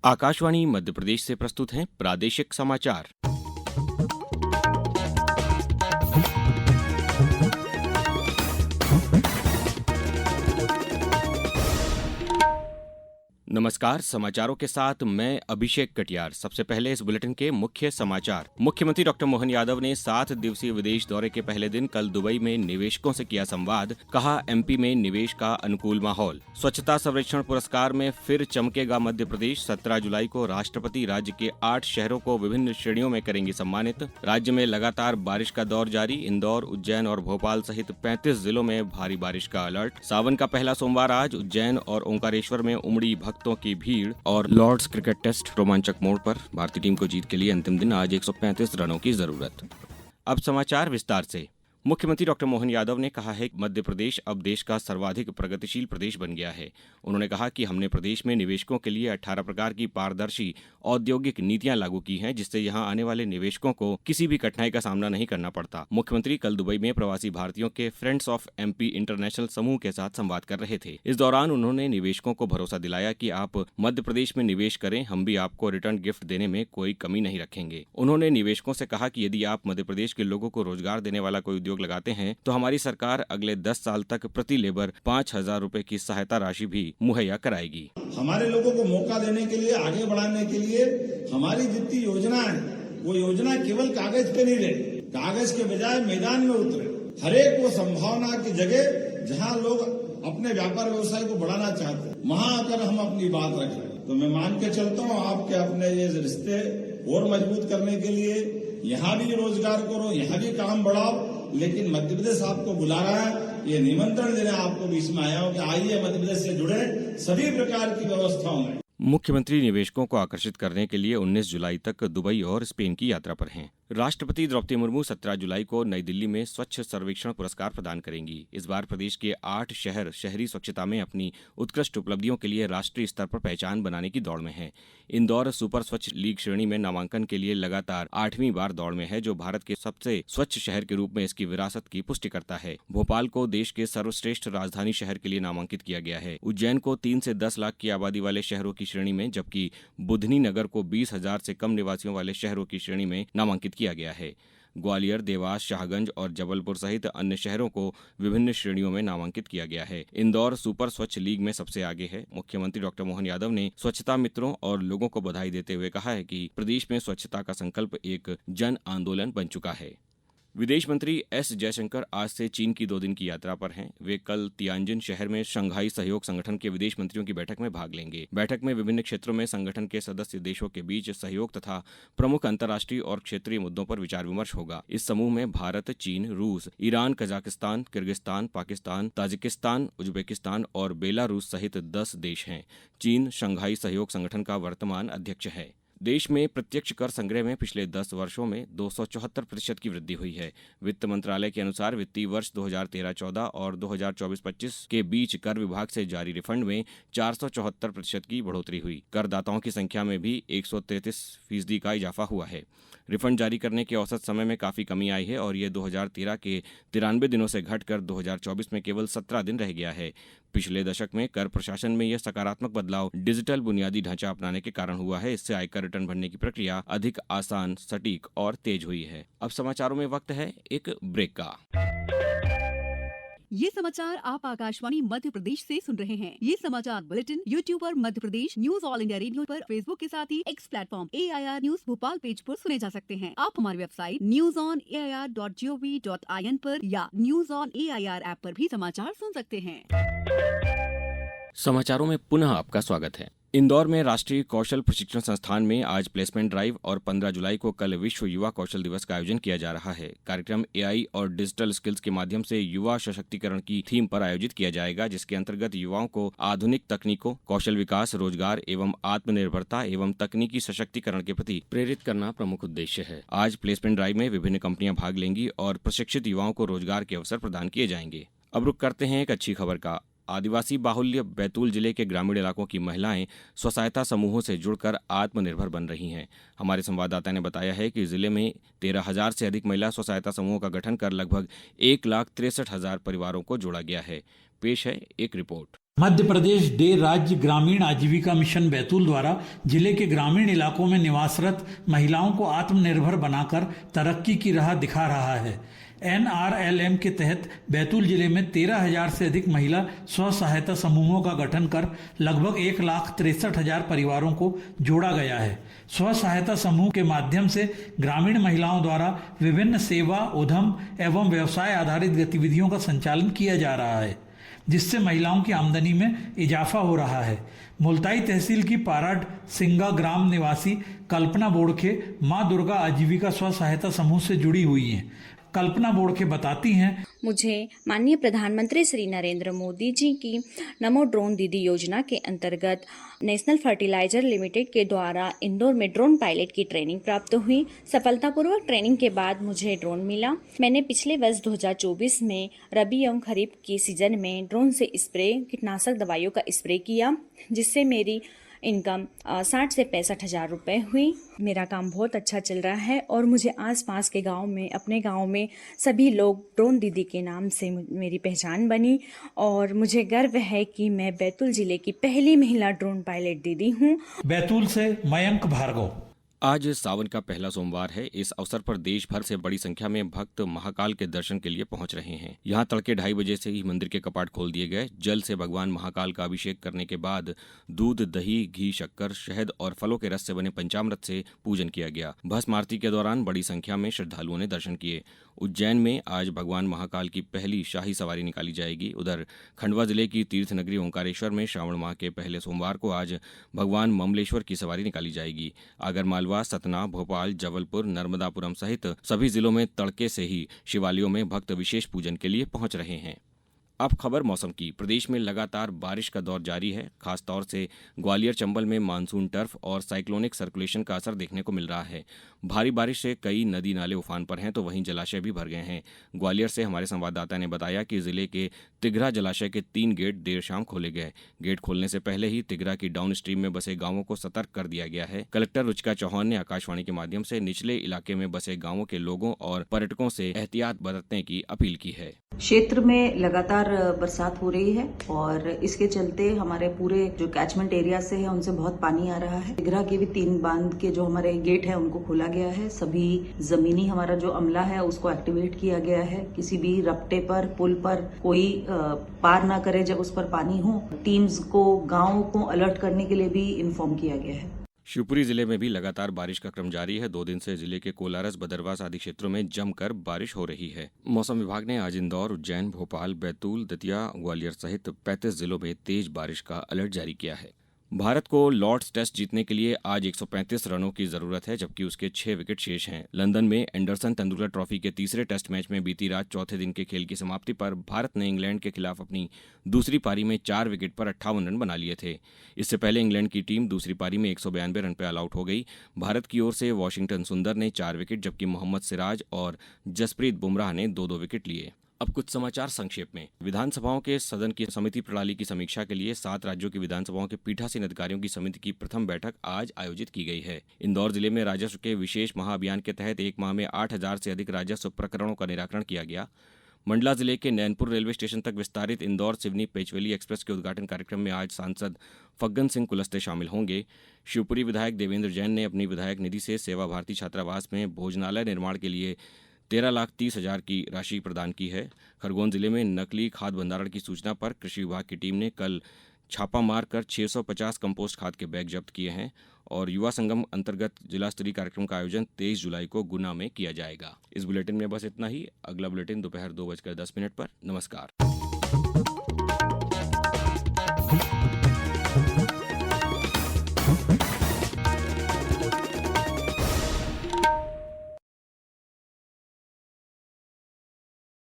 आकाशवाणी मध्य प्रदेश से प्रस्तुत हैं प्रादेशिक समाचार। नमस्कार, समाचारों के साथ मैं अभिषेक कटियार। सबसे पहले इस बुलेटिन के मुख्य समाचार। मुख्यमंत्री डॉक्टर मोहन यादव ने 7 दिवसीय विदेश दौरे के पहले दिन कल दुबई में निवेशकों से किया संवाद। कहा, एमपी में निवेश का अनुकूल माहौल। स्वच्छता सर्वेक्षण पुरस्कार में फिर चमकेगा मध्य प्रदेश। 17 जुलाई को राष्ट्रपति राज्य के 8 शहरों को विभिन्न श्रेणियों में करेंगे सम्मानित। राज्य में लगातार बारिश का दौर जारी। इंदौर, उज्जैन और भोपाल सहित 35 जिलों में भारी बारिश का अलर्ट। सावन का पहला सोमवार आज। उज्जैन और ओंकारेश्वर में उमड़ी भक्तों की भीड़। और लॉर्ड्स क्रिकेट टेस्ट रोमांचक मोड़ पर। भारतीय टीम को जीत के लिए अंतिम दिन आज 135 रनों की जरूरत। अब समाचार विस्तार से। मुख्यमंत्री डॉक्टर मोहन यादव ने कहा है कि मध्य प्रदेश अब देश का सर्वाधिक प्रगतिशील प्रदेश बन गया है। उन्होंने कहा कि हमने प्रदेश में निवेशकों के लिए 18 प्रकार की पारदर्शी औद्योगिक नीतियां लागू की हैं, जिससे यहां आने वाले निवेशकों को किसी भी कठिनाई का सामना नहीं करना पड़ता। मुख्यमंत्री कल दुबई में प्रवासी भारतीयों के फ्रेंड्स ऑफ एमपी इंटरनेशनल समूह के साथ संवाद कर रहे थे। इस दौरान उन्होंने निवेशकों को भरोसा दिलाया कि आप मध्य प्रदेश में निवेश करें, हम भी आपको रिटर्न गिफ्ट देने में कोई कमी नहीं रखेंगे। उन्होंने निवेशकों से कहा कि यदि आप मध्य प्रदेश के लोगों को रोजगार देने वाला कोई उद्योग लगाते हैं तो हमारी सरकार अगले 10 साल तक प्रति लेबर 5,000 रुपए की सहायता राशि भी मुहैया कराएगी। हमारे लोगों को मौका देने के लिए, आगे बढ़ाने के लिए हमारी जितनी योजना है वो योजना केवल कागज पे नहीं रहे, कागज के बजाय मैदान में उतरे। हर एक वो संभावना की जगह जहां लोग अपने व्यापार व्यवसाय को बढ़ाना चाहते हैं, वहां अगर हम अपनी बात रखें तो मैं मान के चलता हूं आपके अपने ये रिश्ते और मजबूत करने के लिए यहाँ भी रोजगार करो, यहाँ भी काम बढ़ाओ। लेकिन मध्य प्रदेश आपको बुला रहा है, ये निमंत्रण देने आपको बीच में आया हूं कि आइए मध्य प्रदेश से जुड़े सभी प्रकार की व्यवस्थाओं में। मुख्यमंत्री निवेशकों को आकर्षित करने के लिए 19 जुलाई तक दुबई और स्पेन की यात्रा पर हैं। राष्ट्रपति द्रौपदी मुर्मू 17 जुलाई को नई दिल्ली में स्वच्छ सर्वेक्षण पुरस्कार प्रदान करेंगी। इस बार प्रदेश के 8 शहर शहरी स्वच्छता में अपनी उत्कृष्ट उपलब्धियों के लिए राष्ट्रीय स्तर पर पहचान बनाने की दौड़ में है। इंदौर सुपर स्वच्छ लीग श्रेणी में नामांकन के लिए लगातार 8वीं बार दौड़ में है, जो भारत के सबसे स्वच्छ शहर के रूप में इसकी विरासत की पुष्टि करता है। भोपाल को देश के सर्वश्रेष्ठ राजधानी शहर के लिए नामांकित किया गया है। उज्जैन को 3 से 10 लाख की आबादी वाले शहरों की श्रेणी में, जबकि बुधनी नगर को 20,000 से कम निवासियों वाले शहरों की श्रेणी में नामांकित किया गया है। ग्वालियर, देवास, शाहगंज और जबलपुर सहित अन्य शहरों को विभिन्न श्रेणियों में नामांकित किया गया है। इंदौर सुपर स्वच्छ लीग में सबसे आगे है। मुख्यमंत्री डॉक्टर मोहन यादव ने स्वच्छता मित्रों और लोगों को बधाई देते हुए कहा है कि प्रदेश में स्वच्छता का संकल्प एक जन आंदोलन बन चुका है। विदेश मंत्री एस जयशंकर आज से चीन की 2 दिन की यात्रा पर हैं। वे कल तियानजिन शहर में शंघाई सहयोग संगठन के विदेश मंत्रियों की बैठक में भाग लेंगे। बैठक में विभिन्न क्षेत्रों में संगठन के सदस्य देशों के बीच सहयोग तथा प्रमुख अंतर्राष्ट्रीय और क्षेत्रीय मुद्दों पर विचार विमर्श होगा। इस समूह में भारत, चीन, रूस, Iran, Kazakhstan, Kyrgyzstan, Pakistan, Tajikistan, Uzbekistan और बेलारूस सहित 10 देश हैं। चीन शंघाई सहयोग संगठन का वर्तमान अध्यक्ष है। देश में प्रत्यक्ष कर संग्रह में पिछले 10 वर्षों में 274% की वृद्धि हुई है। वित्त मंत्रालय के अनुसार वित्तीय वर्ष 2013-14 और 2024-25 के बीच कर विभाग से जारी रिफंड में 474% की बढ़ोतरी हुई। करदाताओं की संख्या में भी 133% का इजाफा हुआ है। रिफंड जारी करने के औसत समय में काफी कमी आई है और ये 2013 के 93 दिनों से घटकर 2024 में केवल 17 दिन रह गया है। पिछले दशक में कर प्रशासन में यह सकारात्मक बदलाव डिजिटल बुनियादी ढांचा अपनाने के कारण हुआ है। इससे आयकर रिटर्न भरने की प्रक्रिया अधिक आसान, सटीक और तेज हुई है। अब समाचारों में वक्त है एक ब्रेक का। ये समाचार आप आकाशवाणी मध्य प्रदेश से सुन रहे हैं। ये समाचार बुलेटिन यूट्यूब पर Madhya Pradesh news All India Radio पर, फेसबुक के साथ ही X platform AIR news Bhopal page पर सुने जा सकते हैं। आप हमारी वेबसाइट newsonair.gov.in पर या न्यूज ऑन AIR ऐप पर भी समाचार सुन सकते हैं। समाचारों में पुनः आपका स्वागत है। इंदौर में राष्ट्रीय कौशल प्रशिक्षण संस्थान में आज प्लेसमेंट ड्राइव और 15 जुलाई को कल विश्व युवा कौशल दिवस का आयोजन किया जा रहा है। कार्यक्रम AI और डिजिटल स्किल्स के माध्यम से युवा सशक्तिकरण की थीम पर आयोजित किया जाएगा, जिसके अंतर्गत युवाओं को आधुनिक तकनीकों, कौशल विकास, रोजगार एवं आत्मनिर्भरता एवं तकनीकी सशक्तिकरण के प्रति प्रेरित करना प्रमुख उद्देश्य है। आज प्लेसमेंट ड्राइव में विभिन्न कंपनियां भाग लेंगी और प्रशिक्षित युवाओं को रोजगार के अवसर प्रदान किए जाएंगे। अब रुक करते हैं एक अच्छी खबर का। आदिवासी बाहुल्य बैतूल जिले के ग्रामीण इलाकों की महिलाएं स्व-सहायता समूहों से जुड़कर आत्मनिर्भर बन रही हैं। हमारे संवाददाता ने बताया है कि जिले में 13,000 से अधिक महिला स्व-सहायता समूहों का गठन कर लगभग 1,63,000 परिवारों को जोड़ा गया है। पेश है एक रिपोर्ट। मध्य प्रदेश डे राज्य ग्रामीण आजीविका मिशन बैतूल द्वारा जिले के ग्रामीण इलाकों में निवासरत महिलाओं को आत्मनिर्भर बनाकर तरक्की की राह दिखा रहा है। NRLM के तहत बैतूल जिले में 13,000 से अधिक महिला स्व सहायता समूहों का गठन कर लगभग 1,63,000 परिवारों को जोड़ा गया है। स्व सहायता समूह के माध्यम से ग्रामीण महिलाओं द्वारा विभिन्न सेवा, उद्यम एवं व्यवसाय आधारित गतिविधियों का संचालन किया जा रहा है, जिससे महिलाओं की आमदनी में इजाफा हो रहा है। मुल्ताई तहसील की पाराड सिंगा ग्राम निवासी कल्पना बोड़खे मां दुर्गा आजीविका स्व सहायता समूह से जुड़ी हुई हैं। कल्पना बोड़खे बताती हैं, मुझे माननीय प्रधानमंत्री श्री नरेंद्र मोदी जी की नमो ड्रोन दीदी योजना के अंतर्गत नेशनल फर्टिलाइजर लिमिटेड के द्वारा इंदौर में ड्रोन पायलट की ट्रेनिंग प्राप्त हुई। सफलतापूर्वक ट्रेनिंग के बाद मुझे ड्रोन मिला। मैंने पिछले वर्ष 2024 में रबी एवं खरीफ की सीजन में ड्रोन से स्प्रे कीटनाशक दवाइयों का स्प्रे किया, जिससे मेरी इनकम 60 से 65,000 रुपये हुई। मेरा काम बहुत अच्छा चल रहा है और मुझे आसपास के गांव में, अपने गांव में सभी लोग ड्रोन दीदी के नाम से मेरी पहचान बनी और मुझे गर्व है कि मैं बैतूल जिले की पहली महिला ड्रोन पायलट दीदी हूं। बैतूल से मयंक भार्गव। आज सावन का पहला सोमवार है। इस अवसर पर देश भर से बड़ी संख्या में भक्त महाकाल के दर्शन के लिए पहुंच रहे हैं। यहां तड़के 2:30 बजे से ही मंदिर के कपाट खोल दिए गए। जल से भगवान महाकाल का अभिषेक करने के बाद दूध, दही, घी, शक्कर, शहद और फलों के रस से बने पंचामृत से पूजन किया गया। भस्म आरती के दौरान बड़ी संख्या में श्रद्धालुओं ने दर्शन किए। उज्जैन में आज भगवान महाकाल की पहली शाही सवारी निकाली जाएगी। उधर खंडवा जिले की तीर्थ नगरी ओंकारेश्वर में श्रावण माह के पहले सोमवार को आज भगवान ममलेश्वर की सवारी निकाली जाएगी। आगरमालवा, सतना, भोपाल, जबलपुर, नर्मदापुरम सहित सभी जिलों में तड़के से ही शिवालयों में भक्त विशेष पूजन के लिए पहुंच रहे हैं। अब खबर मौसम की। प्रदेश में लगातार बारिश का दौर जारी है। खासतौर से ग्वालियर चंबल में मानसून टर्फ और साइक्लोनिक सर्कुलेशन का असर देखने को मिल रहा है। भारी बारिश से कई नदी नाले उफान पर हैं तो वहीं जलाशय भी भर गए हैं। ग्वालियर से हमारे संवाददाता ने बताया कि जिले के तिघरा जलाशय के 3 गेट देर शाम खोले गए। गेट खोलने से पहले ही तिघरा की डाउन स्ट्रीम में बसे गांवों को सतर्क कर दिया गया है। कलेक्टर रुचिका चौहान ने आकाशवाणी के माध्यम से निचले इलाके में बसे गांवों के लोगों और पर्यटकों से एहतियात बरतने की अपील की है। क्षेत्र में लगातार बरसात हो रही है और इसके चलते हमारे पूरे जो कैचमेंट एरिया से है उनसे बहुत पानी आ रहा है। तिघरा के भी 3 बांध के जो हमारे गेट है उनको खोला गया है। सभी जमीनी हमारा जो अमला है उसको एक्टिवेट किया गया है। किसी भी रपटे पर, पुल पर कोई पार ना करे जब उस पर पानी हो। टीम्स को, गाँव को अलर्ट करने के लिए भी इन्फॉर्म किया गया है। शिवपुरी जिले में भी लगातार बारिश का क्रम जारी है। 2 दिन से जिले के कोलारस, बदरवास आदि क्षेत्रों में जमकर बारिश हो रही है। मौसम विभाग ने आज इंदौर, उज्जैन, भोपाल, बैतूल, दतिया, ग्वालियर सहित 35 जिलों में तेज बारिश का अलर्ट जारी किया है। भारत को लॉर्ड्स टेस्ट जीतने के लिए आज 135 रनों की जरूरत है, जबकि उसके 6 विकेट शेष हैं। लंदन में एंडरसन तेंदुलकर ट्रॉफी के तीसरे टेस्ट मैच में बीती रात चौथे दिन के खेल की समाप्ति पर भारत ने इंग्लैंड के खिलाफ अपनी दूसरी पारी में 4 विकेट पर 58 रन बना लिए थे। इससे पहले इंग्लैंड की टीम दूसरी पारी में 192 रन पर ऑल आउट हो गई। भारत की ओर से वॉशिंगटन सुंदर ने 4 विकेट, जबकि मोहम्मद सिराज और जसप्रीत बुमराह ने 2-2 विकेट लिए। अब कुछ समाचार संक्षेप में। विधानसभाओं के सदन की समिति प्रणाली की समीक्षा के लिए 7 राज्यों की विधानसभाओं के पीठासीन अधिकारियों की समिति की प्रथम बैठक आज आयोजित की गई है। इंदौर जिले में राजस्व के विशेष महाअभियान के तहत 1 माह में 8,000 से अधिक राजस्व प्रकरणों का निराकरण किया गया। मंडला जिले के नैनपुर रेलवे स्टेशन तक विस्तारित इंदौर सिवनी पेचवेली एक्सप्रेस के उद्घाटन कार्यक्रम में आज सांसद फग्गन सिंह कुलस्ते शामिल होंगे। शिवपुरी विधायक देवेंद्र जैन ने अपनी विधायक निधि से सेवा भारती छात्रावास में भोजनालय निर्माण के लिए 13,30,000 की राशि प्रदान की है। खरगोन जिले में नकली खाद भंडारण की सूचना पर कृषि विभाग की टीम ने कल छापा मारकर 650 कंपोस्ट खाद के बैग जब्त किए हैं। और युवा संगम अंतर्गत जिला स्तरीय कार्यक्रम का आयोजन 23 जुलाई को गुना में किया जाएगा। इस बुलेटिन में बस इतना ही। अगला बुलेटिन दोपहर 2:10 पर। नमस्कार।